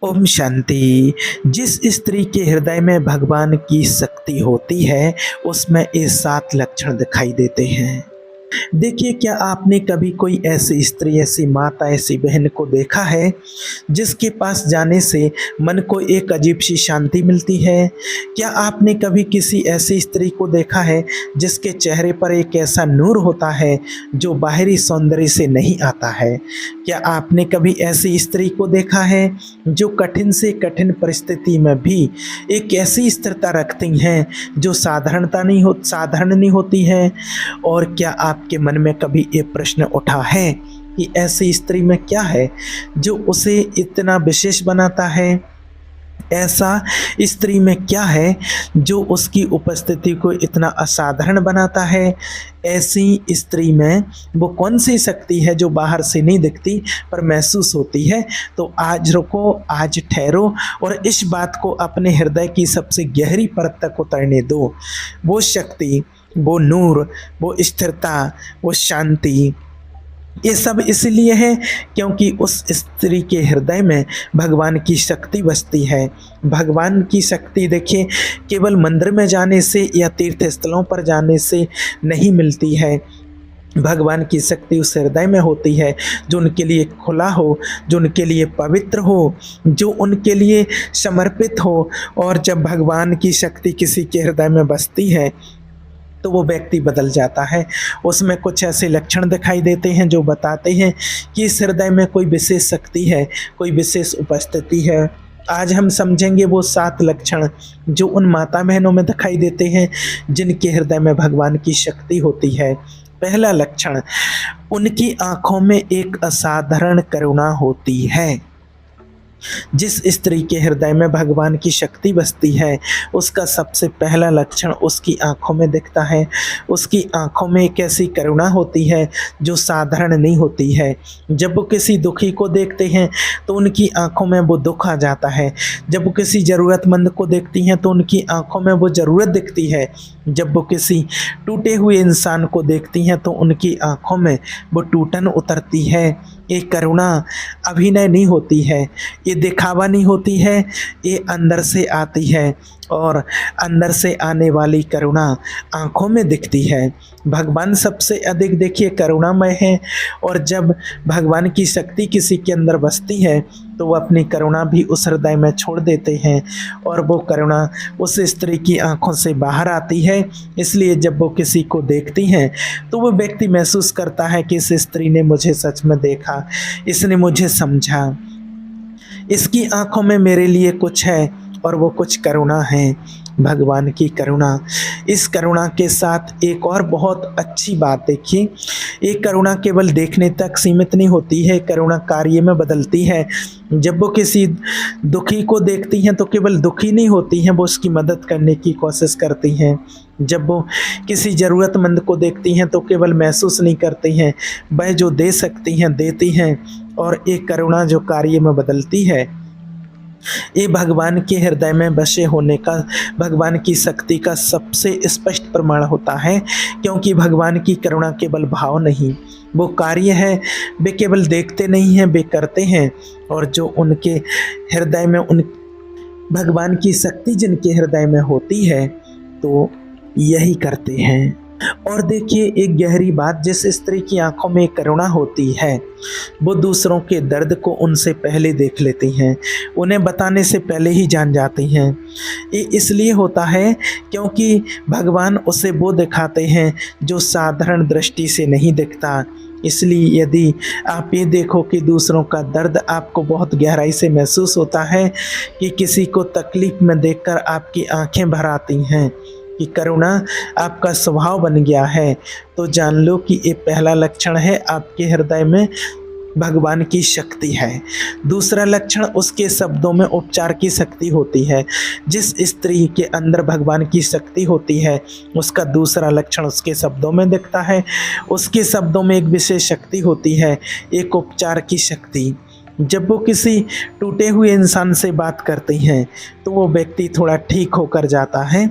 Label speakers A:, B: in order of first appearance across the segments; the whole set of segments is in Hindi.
A: ओम शांति। जिस स्त्री के हृदय में भगवान की शक्ति होती है, उसमें ये 7 लक्षण दिखाई देते हैं। देखिए, क्या आपने कभी कोई ऐसी स्त्री, ऐसी माता, ऐसी बहन को देखा है जिसके पास जाने से मन को एक अजीब सी शांति मिलती है? क्या आपने कभी किसी ऐसी स्त्री को देखा है जिसके चेहरे पर एक ऐसा नूर होता है जो बाहरी सौंदर्य से नहीं आता है? क्या आपने कभी ऐसी स्त्री को देखा है जो कठिन से कठिन परिस्थिति में भी एक ऐसी स्थिरता रखती हैं जो साधारण नहीं होती है? और क्या आपके मन में कभी ये प्रश्न उठा है कि ऐसी स्त्री में क्या है जो उसे इतना विशेष बनाता है? ऐसा स्त्री में क्या है जो उसकी उपस्थिति को इतना असाधारण बनाता है? ऐसी स्त्री में वो कौन सी शक्ति है जो बाहर से नहीं दिखती पर महसूस होती है? तो आज रुको, आज ठहरो और इस बात को अपने हृदय की सबसे गहरी परत तक उतरने दो। वो शक्ति, वो नूर, वो स्थिरता, वो शांति, ये सब इसलिए है क्योंकि उस स्त्री के हृदय में भगवान की शक्ति बसती है। भगवान की शक्ति देखिए, केवल मंदिर में जाने से या तीर्थ स्थलों पर जाने से नहीं मिलती है। भगवान की शक्ति उस हृदय में होती है जो उनके लिए खुला हो, जो उनके लिए पवित्र हो, जो उनके लिए समर्पित हो। और जब भगवान की शक्ति किसी के हृदय में बसती है तो वो व्यक्ति बदल जाता है। उसमें कुछ ऐसे लक्षण दिखाई देते हैं जो बताते हैं कि इस हृदय में कोई विशेष शक्ति है, कोई विशेष उपस्थिति है। आज हम समझेंगे वो 7 लक्षण जो उन माता बहनों में दिखाई देते हैं जिनके हृदय में भगवान की शक्ति होती है। पहला लक्षण, उनकी आंखों में एक असाधारण करुणा होती है। जिस स्त्री के हृदय में भगवान की शक्ति बसती है, उसका सबसे पहला लक्षण उसकी आंखों में दिखता है। उसकी आंखों में एक ऐसी करुणा होती है जो साधारण नहीं होती है। जब वो किसी दुखी को देखते हैं तो उनकी आंखों में वो दुख आ जाता है। जब वो किसी ज़रूरतमंद को देखती हैं तो उनकी आंखों में वो ज़रूरत दिखती है। जब वो किसी टूटे हुए इंसान को देखती हैं तो उनकी आंखों में वो टूटन उतरती है। ये करुणा अभिनय नहीं होती है, ये दिखावा नहीं होती है, ये अंदर से आती है और अंदर से आने वाली करुणा आँखों में दिखती है। भगवान सबसे अधिक देखिए करुणामय है और जब भगवान की शक्ति किसी के अंदर बसती है तो वो अपनी करुणा भी उस हृदय में छोड़ देते हैं और वो करुणा उस स्त्री की आंखों से बाहर आती है। इसलिए जब वो किसी को देखती हैं तो वो व्यक्ति महसूस करता है कि इस स्त्री ने मुझे सच में देखा, इसने मुझे समझा, इसकी आंखों में मेरे लिए कुछ है और वो कुछ करुणा है, भगवान की करुणा। इस करुणा के साथ एक और बहुत अच्छी बात देखिए, ये करुणा केवल देखने तक सीमित नहीं होती है, करुणा कार्य में बदलती है। जब वो किसी दुखी को देखती हैं तो केवल दुखी नहीं होती हैं, वो उसकी मदद करने की कोशिश करती हैं। जब वो किसी ज़रूरतमंद को देखती हैं तो केवल महसूस नहीं करती हैं, वह जो दे सकती हैं देती हैं। और एक करुणा जो कार्य में बदलती है, ये भगवान के हृदय में बसे होने का, भगवान की शक्ति का सबसे स्पष्ट प्रमाण होता है। क्योंकि भगवान की करुणा केवल भाव नहीं, वो कार्य है। वे केवल देखते नहीं हैं, वे करते हैं। और जो उनके हृदय में उन भगवान की शक्ति जिनके हृदय में होती है तो यही करते हैं। और देखिए एक गहरी बात, जिस स्त्री की आंखों में करुणा होती है वो दूसरों के दर्द को उनसे पहले देख लेती हैं, उन्हें बताने से पहले ही जान जाती हैं। ये इसलिए होता है क्योंकि भगवान उसे वो दिखाते हैं जो साधारण दृष्टि से नहीं दिखता। इसलिए यदि आप ये देखो कि दूसरों का दर्द आपको बहुत गहराई से महसूस होता है, कि किसी को तकलीफ़ में देखकर आपकी आंखें भर आती हैं, कि करुणा आपका स्वभाव बन गया है, तो जान लो कि ये पहला लक्षण है, आपके हृदय में भगवान की शक्ति है। दूसरा लक्षण, उसके शब्दों में उपचार की शक्ति होती है। जिस स्त्री के अंदर भगवान की शक्ति होती है उसका दूसरा लक्षण उसके शब्दों में दिखता है। उसके शब्दों में एक विशेष शक्ति होती है, एक उपचार की शक्ति। जब वो किसी टूटे हुए इंसान से बात करती हैं तो वो व्यक्ति थोड़ा ठीक होकर जाता है।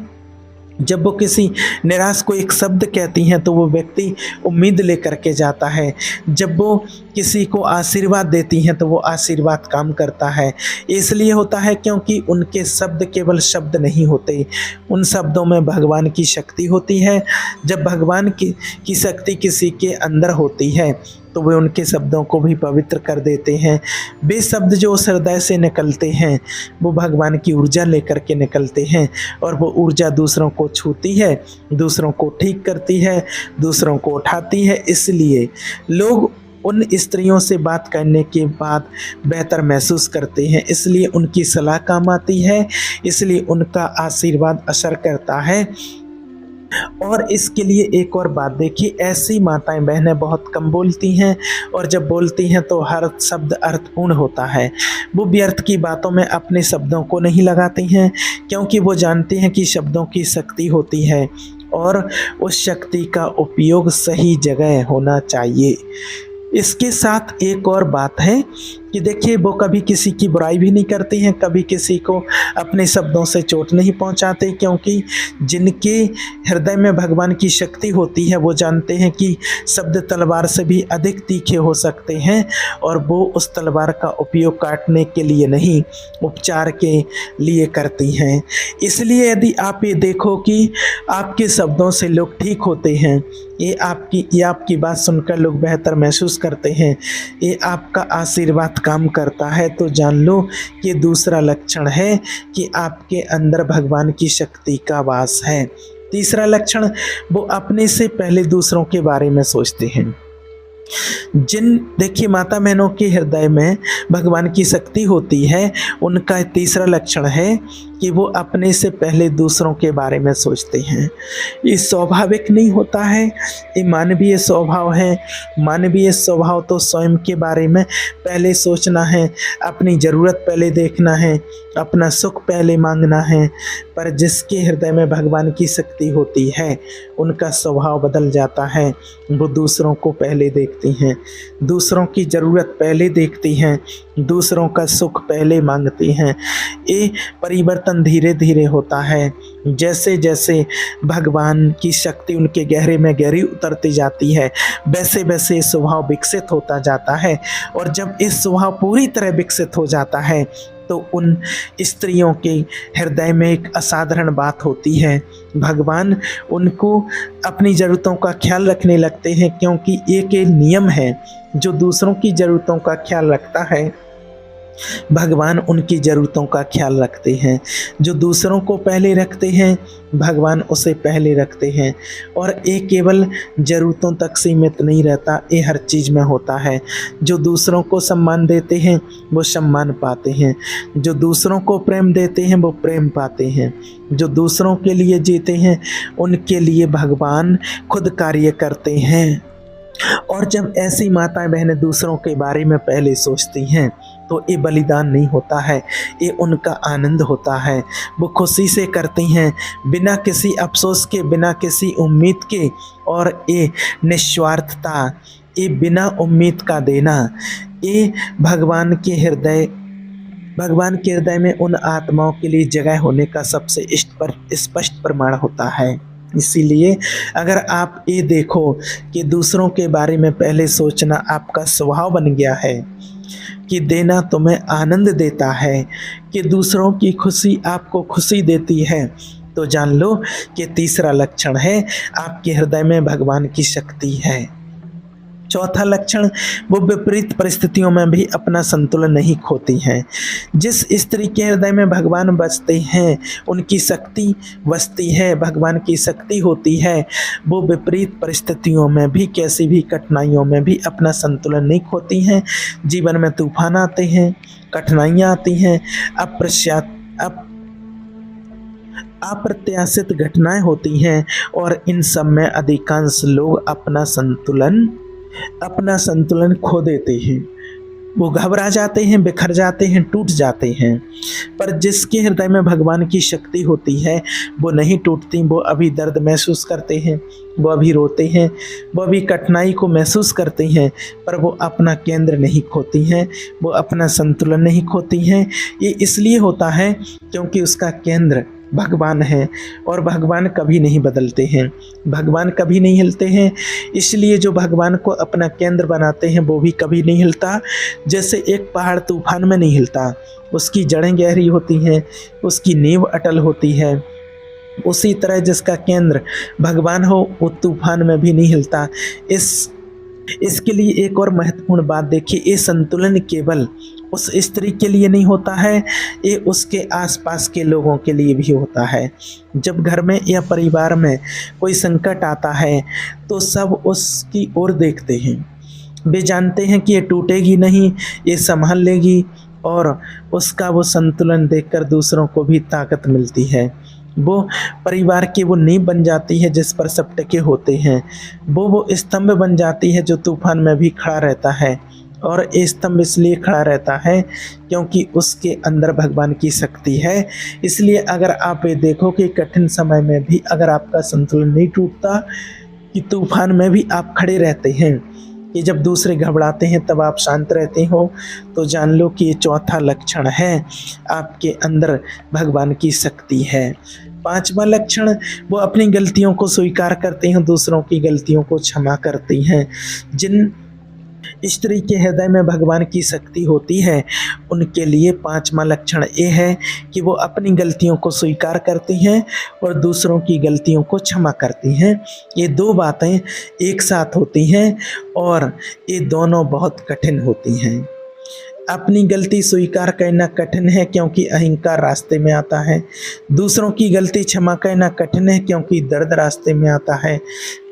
A: जब वो किसी निराश को एक शब्द कहती हैं तो वो व्यक्ति उम्मीद लेकर के जाता है। जब वो किसी को आशीर्वाद देती हैं तो वो आशीर्वाद काम करता है। इसलिए होता है क्योंकि उनके शब्द केवल शब्द नहीं होते, उन शब्दों में भगवान की शक्ति होती है। जब भगवान की शक्ति किसी के अंदर होती है तो वे उनके शब्दों को भी पवित्र कर देते हैं। वे शब्द जो उस हृदय से निकलते हैं वो भगवान की ऊर्जा लेकर के निकलते हैं और वो ऊर्जा दूसरों को छूती है, दूसरों को ठीक करती है, दूसरों को उठाती है। इसलिए लोग उन स्त्रियों से बात करने के बाद बेहतर महसूस करते हैं, इसलिए उनकी सलाह काम आती है, इसलिए उनका आशीर्वाद असर करता है। और इसके लिए एक और बात देखिए, ऐसी माताएं बहनें बहुत कम बोलती हैं और जब बोलती हैं तो हर शब्द अर्थपूर्ण होता है। वो व्यर्थ की बातों में अपने शब्दों को नहीं लगाती हैं क्योंकि वो जानती हैं कि शब्दों की शक्ति होती है और उस शक्ति का उपयोग सही जगह होना चाहिए। इसके साथ एक और बात है कि देखिए वो कभी किसी की बुराई भी नहीं करती हैं, कभी किसी को अपने शब्दों से चोट नहीं पहुंचाते, क्योंकि जिनके हृदय में भगवान की शक्ति होती है वो जानते हैं कि शब्द तलवार से भी अधिक तीखे हो सकते हैं और वो उस तलवार का उपयोग काटने के लिए नहीं, उपचार के लिए करती हैं। इसलिए यदि आप ये देखो कि आपके शब्दों से लोग ठीक होते हैं, ये आपकी बात सुनकर लोग बेहतर महसूस करते हैं, ये आपका आशीर्वाद काम करता है, तो जान लो कि दूसरा लक्षण है कि आपके अंदर भगवान की शक्ति का वास है। तीसरा लक्षण, वो अपने से पहले दूसरों के बारे में सोचते हैं। देखिए माता बहनों के हृदय में भगवान की शक्ति होती है, उनका तीसरा लक्षण है कि वो अपने से पहले दूसरों के बारे में सोचते हैं। ये स्वाभाविक नहीं होता है, ये मानवीय स्वभाव है। मानवीय स्वभाव तो स्वयं के बारे में पहले सोचना है, अपनी ज़रूरत पहले देखना है, अपना सुख पहले मांगना है। पर जिसके हृदय में भगवान की शक्ति होती है उनका स्वभाव बदल जाता है, वो दूसरों को पहले देखती हैं, दूसरों की ज़रूरत पहले देखती हैं, दूसरों का सुख पहले मांगती हैं। ये परिवर्तन धीरे धीरे होता है, जैसे जैसे भगवान की शक्ति उनके गहरे में गहरी उतरती जाती है वैसे वैसे स्वभाव विकसित होता जाता है। और जब इस स्वभाव पूरी तरह विकसित हो जाता है तो उन स्त्रियों के हृदय में एक असाधारण बात होती है, भगवान उनको अपनी ज़रूरतों का ख्याल रखने लगते हैं, क्योंकि एक नियम है, जो दूसरों की ज़रूरतों का ख्याल रखता है भगवान उनकी ज़रूरतों का ख्याल रखते हैं। जो दूसरों को पहले रखते हैं भगवान उसे पहले रखते हैं। और ये केवल ज़रूरतों तक सीमित नहीं रहता, ये हर चीज़ में होता है। जो दूसरों को सम्मान देते हैं वो सम्मान पाते हैं, जो दूसरों को प्रेम देते हैं वो प्रेम पाते हैं, जो दूसरों के लिए जीते हैं उनके लिए भगवान खुद कार्य करते हैं। और जब ऐसी माताएं बहनें दूसरों के बारे में पहले सोचती हैं तो ये बलिदान नहीं होता है, ये उनका आनंद होता है। वो खुशी से करती हैं, बिना किसी अफसोस के, बिना किसी उम्मीद के। और ये निस्वार्थता, ये बिना उम्मीद का देना, ये भगवान के हृदय में उन आत्माओं के लिए जगह होने का सबसे स्पष्ट प्रमाण होता है। इसीलिए अगर आप ये देखो कि दूसरों के बारे में पहले सोचना आपका स्वभाव बन गया है, कि देना तुम्हें आनंद देता है, कि दूसरों की खुशी आपको खुशी देती है, तो जान लो कि तीसरा लक्षण है आपके हृदय में भगवान की शक्ति है। चौथा लक्षण, वो विपरीत परिस्थितियों में भी अपना संतुलन नहीं खोती हैं। जिस स्त्री के हृदय में भगवान बसते हैं, उनकी शक्ति बसती है, भगवान की शक्ति होती है, वो विपरीत परिस्थितियों में भी, कैसी भी कठिनाइयों में भी अपना संतुलन नहीं खोती हैं। जीवन में तूफान आते हैं, कठिनाइयाँ आती हैं, अप्रत्याशित घटनाएं होती हैं और इन सब में अधिकांश लोग अपना संतुलन खो देते हैं। वो घबरा जाते हैं, बिखर जाते हैं, टूट जाते हैं। पर जिसके हृदय में भगवान की शक्ति होती है वो नहीं टूटती, वो अभी दर्द महसूस करते हैं, वो अभी रोते हैं, वो अभी कठिनाई को महसूस करते हैं, पर वो अपना केंद्र नहीं खोती हैं, वो अपना संतुलन नहीं खोती हैं। ये इसलिए होता है क्योंकि उसका केंद्र भगवान हैं और भगवान कभी नहीं बदलते हैं, भगवान कभी नहीं हिलते हैं। इसलिए जो भगवान को अपना केंद्र बनाते हैं वो भी कभी नहीं हिलता। जैसे एक पहाड़ तूफान में नहीं हिलता, उसकी जड़ें गहरी होती हैं, उसकी नींव अटल होती है, उसी तरह जिसका केंद्र भगवान हो वो तूफान में भी नहीं हिलता। इसके लिए एक और महत्वपूर्ण बात देखिए, ये संतुलन केवल उस स्त्री के लिए नहीं होता है, ये उसके आसपास के लोगों के लिए भी होता है। जब घर में या परिवार में कोई संकट आता है तो सब उसकी ओर देखते हैं, वे जानते हैं कि ये टूटेगी नहीं, ये संभाल लेगी, और उसका वो संतुलन देखकर दूसरों को भी ताकत मिलती है। वो परिवार की वो नींव बन जाती है जिस पर सब टिके होते हैं, वो स्तंभ बन जाती है जो तूफान में भी खड़ा रहता है। और ये स्तंभ इसलिए खड़ा रहता है क्योंकि उसके अंदर भगवान की शक्ति है। इसलिए अगर आप ये देखो कि कठिन समय में भी अगर आपका संतुलन नहीं टूटता, कि तूफान में भी आप खड़े रहते हैं, कि जब दूसरे घबराते हैं तब आप शांत रहते हो, तो जान लो कि ये चौथा लक्षण है, आपके अंदर भगवान की शक्ति है। पांचवा लक्षण, वो अपनी गलतियों को स्वीकार करते हैं, दूसरों की गलतियों को क्षमा करती हैं। जिन स्त्री के हृदय में भगवान की शक्ति होती है उनके लिए पांचवा लक्षण ये है कि वो अपनी गलतियों को स्वीकार करती हैं और दूसरों की गलतियों को क्षमा करती हैं। ये दो बातें एक साथ होती हैं और ये दोनों बहुत कठिन होती हैं। अपनी गलती स्वीकार करना कठिन है क्योंकि अहंकार रास्ते में आता है, दूसरों की गलती क्षमा करना कठिन है क्योंकि दर्द रास्ते में आता है।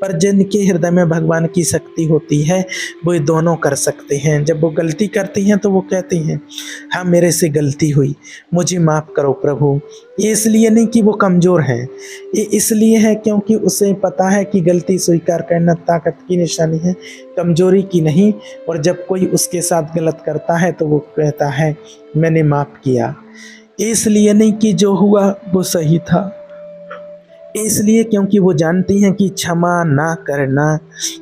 A: पर जिनके हृदय में भगवान की शक्ति होती है वो ये दोनों कर सकते हैं। जब वो गलती करती हैं तो वो कहती हैं, हाँ मेरे से गलती हुई, मुझे माफ़ करो प्रभु। ये इसलिए नहीं कि वो कमज़ोर हैं, ये इसलिए है क्योंकि उसे पता है कि गलती स्वीकार करना ताकत की निशानी है, कमजोरी की नहीं। और जब कोई उसके साथ गलत करता है तो वो कहता है मैंने माफ़ किया। इसलिए नहीं कि जो हुआ वो सही था, इसलिए क्योंकि वो जानती हैं कि क्षमा ना करना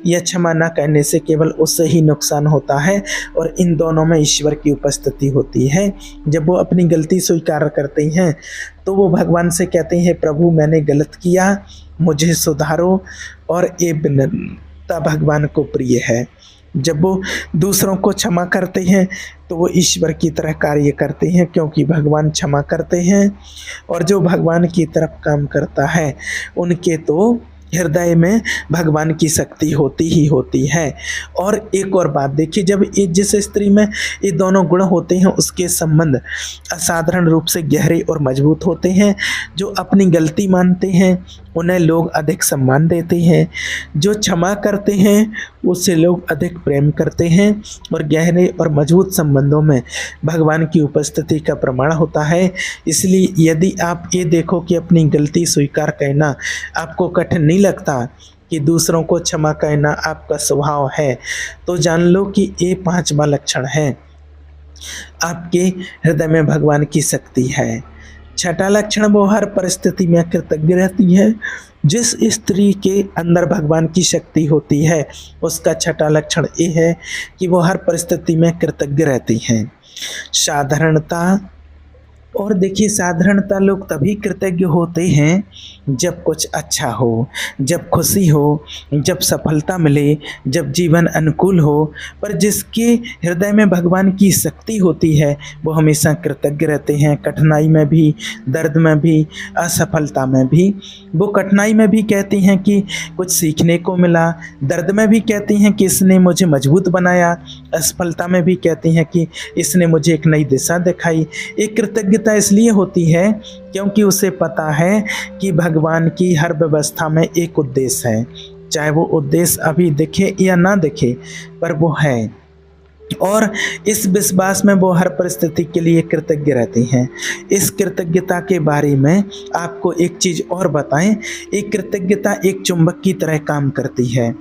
A: या क्षमा ना करने से केवल उससे ही नुकसान होता है और इन दोनों में ईश्वर की उपस्थिति होती है। जब वो अपनी गलती स्वीकार करते हैं तो वो भगवान से कहते हैं प्रभु मैंने गलत किया, मुझे सुधारो, और ये विनम्रता भगवान को प्रिय है। जब वो दूसरों को क्षमा करते हैं तो वो ईश्वर की तरह कार्य करते हैं क्योंकि भगवान क्षमा करते हैं, और जो भगवान की तरफ काम करता है उनके तो हृदय में भगवान की शक्ति होती ही होती है। और एक और बात देखिए, जब ये जिस स्त्री में ये दोनों गुण होते हैं उसके संबंध असाधारण रूप से गहरे और मजबूत होते हैं। जो अपनी गलती मानते हैं उन्हें लोग अधिक सम्मान देते हैं, जो क्षमा करते हैं उससे लोग अधिक प्रेम करते हैं, और गहरे और मजबूत संबंधों में भगवान की उपस्थिति का प्रमाण होता है। इसलिए यदि आप ये देखो कि अपनी गलती स्वीकार करना आपको कठिन नहीं लगता, कि दूसरों को क्षमा करना आपका स्वभाव है, तो जान लो कि ये पांचवा लक्षण है, आपके हृदय में भगवान की शक्ति है। छठा लक्षण, वो हर परिस्थिति में कृतज्ञ रहती है। जिस स्त्री के अंदर भगवान की शक्ति होती है उसका छठा लक्षण ये है कि वो हर परिस्थिति में कृतज्ञ रहती हैं। साधारणता, और देखिए साधारणता लोग तभी कृतज्ञ होते हैं जब कुछ अच्छा हो, जब खुशी हो, जब सफलता मिले, जब जीवन अनुकूल हो। पर जिसके हृदय में भगवान की शक्ति होती है वो हमेशा कृतज्ञ रहते हैं, कठिनाई में भी, दर्द में भी, असफलता में भी। वो कठिनाई में भी कहती हैं कि कुछ सीखने को मिला, दर्द में भी कहती हैं कि इसने मुझे मजबूत बनाया, असफलता में भी कहती हैं कि इसने मुझे एक नई दिशा दिखाई। एक कृतज्ञता इसलिए होती है क्योंकि उसे पता है कि भगवान की हर व्यवस्था में एक उद्देश्य है, चाहे वो उद्देश्य अभी दिखे या ना दिखे, पर वो है। और इस विश्वास में वो हर परिस्थिति के लिए कृतज्ञ रहती हैं। इस कृतज्ञता के बारे में आपको एक चीज़ और बताएं, एक कृतज्ञता एक चुंबक की तरह काम करती है।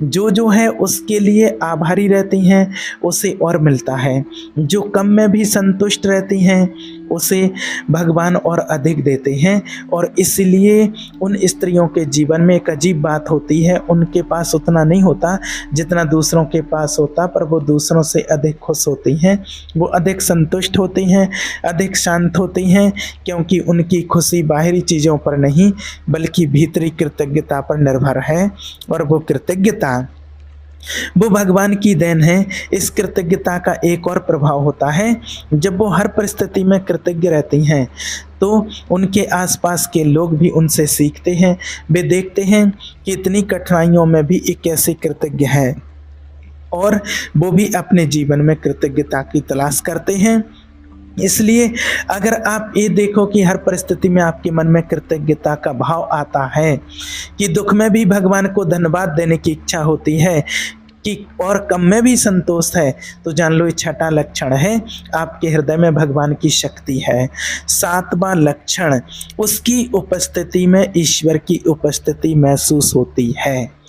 A: जो है उसके लिए आभारी रहती हैं उसे और मिलता है, जो कम में भी संतुष्ट रहती हैं उसे भगवान और अधिक देते हैं। और इसलिए उन स्त्रियों के जीवन में एक अजीब बात होती है, उनके पास उतना नहीं होता जितना दूसरों के पास होता, पर वो दूसरों से अधिक खुश होती हैं, वो अधिक संतुष्ट होती हैं, अधिक शांत होती हैं, क्योंकि उनकी खुशी बाहरी चीज़ों पर नहीं बल्कि भीतरी कृतज्ञता पर निर्भर है। और वो कृतज्ञता वो भगवान की देन है। इस कृतज्ञता का एक और प्रभाव होता है, जब वो हर परिस्थिति में कृतज्ञ रहती हैं तो उनके आसपास के लोग भी उनसे सीखते हैं। वे देखते हैं कि इतनी कठिनाइयों में भी एक कैसे कृतज्ञ है, और वो भी अपने जीवन में कृतज्ञता की तलाश करते हैं। इसलिए अगर आप ये देखो कि हर परिस्थिति में आपके मन में कृतज्ञता का भाव आता है, कि दुख में भी भगवान को धन्यवाद देने की इच्छा होती है, कि और कम में भी संतोष है, तो जान लो ये छठा लक्षण है, आपके हृदय में भगवान की शक्ति है। सातवां लक्षण, उसकी उपस्थिति में ईश्वर की उपस्थिति महसूस होती है।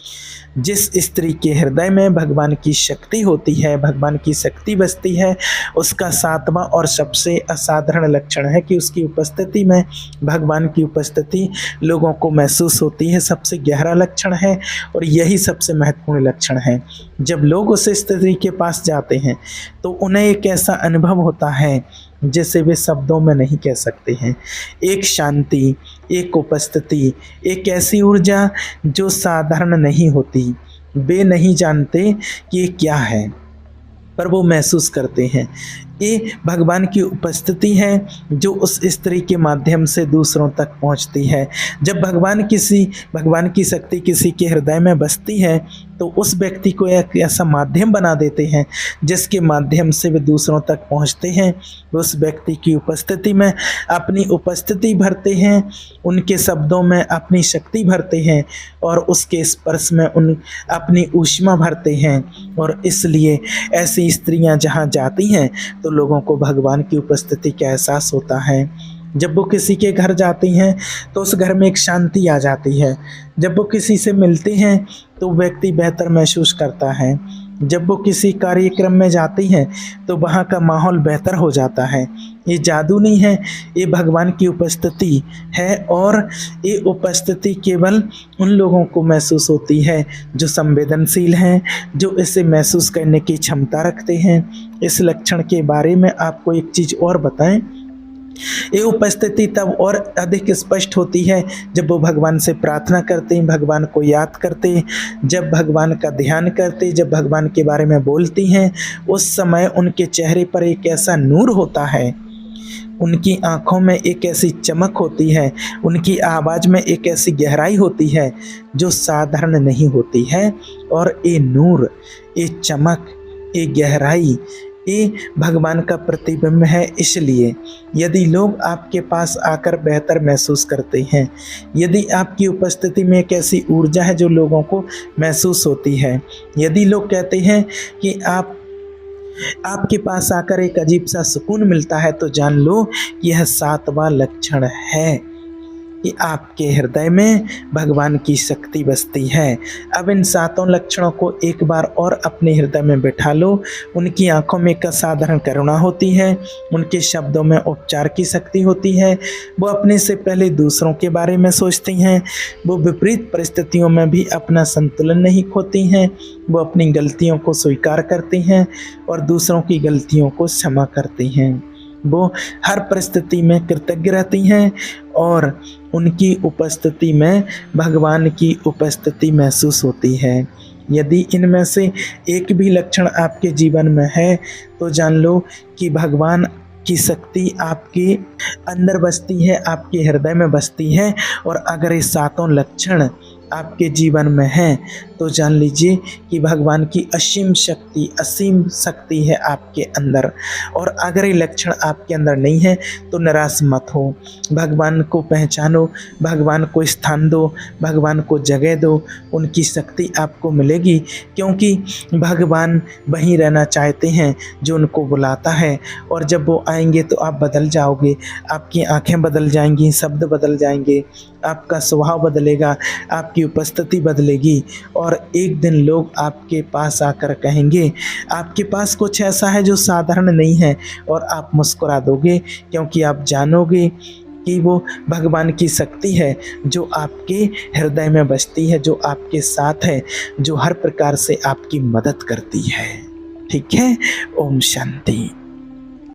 A: जिस स्त्री के हृदय में भगवान की शक्ति होती है, भगवान की शक्ति बसती है, उसका सातवां और सबसे असाधारण लक्षण है कि उसकी उपस्थिति में भगवान की उपस्थिति लोगों को महसूस होती है। सबसे गहरा लक्षण है और यही सबसे महत्वपूर्ण लक्षण है। जब लोग उस स्त्री के पास जाते हैं तो उन्हें एक ऐसा अनुभव होता है जिसे वे शब्दों में नहीं कह सकते हैं। एक शांति, एक उपस्थिति, एक ऐसी ऊर्जा जो साधारण नहीं होती। वे नहीं जानते कि ये क्या है, पर वो महसूस करते हैं। ये भगवान की उपस्थिति है जो उस स्त्री के माध्यम से दूसरों तक पहुंचती है। जब भगवान की शक्ति किसी के हृदय में बसती है तो उस व्यक्ति को एक ऐसा माध्यम बना देते हैं जिसके माध्यम से वे दूसरों तक पहुंचते हैं। उस व्यक्ति की उपस्थिति में अपनी उपस्थिति भरते हैं, उनके शब्दों में अपनी शक्ति भरते हैं और उसके स्पर्श में अपनी ऊष्मा भरते हैं। और इसलिए ऐसी स्त्रियां जहां जाती हैं तो लोगों को भगवान की उपस्थिति का एहसास होता है। जब वो किसी के घर जाती हैं तो उस घर में एक शांति आ जाती है। जब वो किसी से मिलते हैं तो व्यक्ति बेहतर महसूस करता है। जब वो किसी कार्यक्रम में जाती हैं तो वहाँ का माहौल बेहतर हो जाता है। ये जादू नहीं है, ये भगवान की उपस्थिति है। और ये उपस्थिति केवल उन लोगों को महसूस होती है जो संवेदनशील हैं, जो इसे महसूस करने की क्षमता रखते हैं। इस लक्षण के बारे में आपको एक चीज़ और बताएं, ये उपस्थिति तब और अधिक स्पष्ट होती है जब वो भगवान से प्रार्थना करते हैं, भगवान को याद करते हैं, जब भगवान का ध्यान करते, जब भगवान के बारे में बोलती हैं। उस समय उनके चेहरे पर एक ऐसा नूर होता है, उनकी आँखों में एक ऐसी चमक होती है, उनकी आवाज़ में एक ऐसी गहराई होती है जो साधारण नहीं होती है। और ये नूर, ये चमक, ये गहराई, ये भगवान का प्रतिबिंब है। इसलिए यदि लोग आपके पास आकर बेहतर महसूस करते हैं, यदि आपकी उपस्थिति में एक ऐसी ऊर्जा है जो लोगों को महसूस होती है, यदि लोग कहते हैं कि आपके पास आकर एक अजीब सा सुकून मिलता है, तो जान लो कि यह सातवां लक्षण है कि आपके हृदय में भगवान की शक्ति बसती है। अब इन सातों लक्षणों को एक बार और अपने हृदय में बिठा लो। उनकी आंखों में एक असाधारण करुणा होती है, उनके शब्दों में उपचार की शक्ति होती है, वो अपने से पहले दूसरों के बारे में सोचती हैं, वो विपरीत परिस्थितियों में भी अपना संतुलन नहीं खोती हैं, वो अपनी गलतियों को स्वीकार करती हैं और दूसरों की गलतियों को क्षमा करती हैं। वो हर परिस्थिति में कृतज्ञ रहती हैं और उनकी उपस्थिति में भगवान की उपस्थिति महसूस होती है। यदि इनमें से एक भी लक्षण आपके जीवन में है तो जान लो कि भगवान की शक्ति आपके अंदर बसती है, आपके हृदय में बसती है। और अगर ये सातों लक्षण आपके जीवन में हैं तो जान लीजिए कि भगवान की असीम शक्ति है आपके अंदर। और अगर ये लक्षण आपके अंदर नहीं है तो निराश मत हो, भगवान को पहचानो, भगवान को स्थान दो, भगवान को जगह दो, उनकी शक्ति आपको मिलेगी। क्योंकि भगवान वहीं रहना चाहते हैं जो उनको बुलाता है। और जब वो आएंगे तो आप बदल जाओगे, आपकी आंखें बदल जाएंगी, शब्द बदल जाएंगे, आपका स्वभाव बदलेगा, आपकी उपस्थिति बदलेगी। और और एक दिन लोग आपके पास आकर कहेंगे आपके पास कुछ ऐसा है जो साधारण नहीं है, और आप मुस्कुरा दोगे क्योंकि आप जानोगे कि वो भगवान की शक्ति है जो आपके हृदय में बसती है, जो आपके साथ है, जो हर प्रकार से आपकी मदद करती है। ठीक है? ओम शांति।